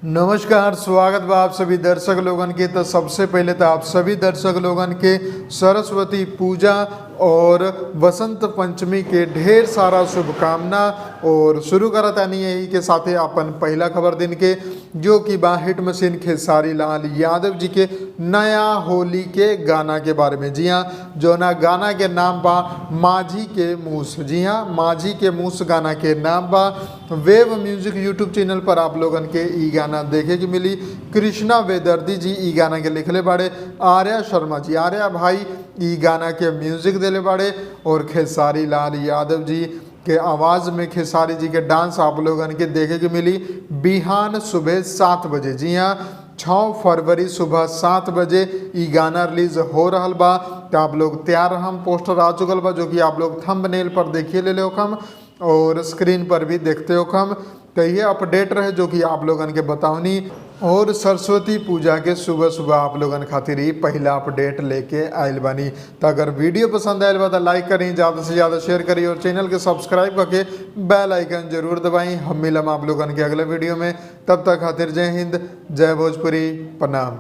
नमस्कार, स्वागत बा आप सभी दर्शक लोगन के। तो सबसे पहले तो आप सभी दर्शक लोगन के सरस्वती पूजा और वसंत पंचमी के ढेर सारा शुभकामना। और शुरू करतानी यही के साथे अपन पहला खबर दिन के, जो कि बा हिट मशीन खेसारी लाल यादव जी के नया होली के गाना के बारे में। जी हाँ, जो ना गाना के नाम बा माझी के मूस। जी हाँ, माझी के मूस गाना के नाम बा। वेव म्यूजिक यूट्यूब चैनल पर आप लोगन के ई गाना देखे की मिली। कृष्णा वेदर्दी जी ई गाना के लिखले बाड़े। आर्या शर्मा जी, आर्या भाई ई गाना के म्यूजिक देले बाड़े। और खेसारी लाल यादव जी के आवाज़ में खेसारी जी के डांस आप लोगन के देखे के मिली बिहान सुबह 7 बजे। जी हाँ, 6 फरवरी सुबह 7 बजे ई गाना रिलीज हो रहा बा। तो आप लोग तैयार, हम पोस्टर आ चुकल बा, जो कि आप लोग थंबनेल पर देखिए ले हम और स्क्रीन पर भी देखते हो हम। तो ये अपडेट रहे जो कि आप लोगन के बतावनी। और सरस्वती पूजा के सुबह सुबह आप लोगन खातिर ही पहला अपडेट लेके आयल बानी। तो अगर वीडियो पसंद आयल बा तो लाइक करी, ज़्यादा से ज़्यादा शेयर करी और चैनल के सब्सक्राइब करके बेल आइकन जरूर दबाई। हम मिलम आप लोगन के अगले वीडियो में। तब तक खातिर जय हिंद, जय भोजपुरी, प्रणाम।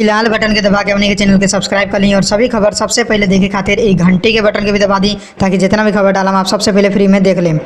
लाल बटन के दबा के अपने के चैनल के सब्सक्राइब कर ली और सभी खबर सबसे पहले देखे खातिर एक घंटे के बटन के भी दबा दी, ताकि जितना भी खबर डालम आप सबसे पहले फ्री में देख लें।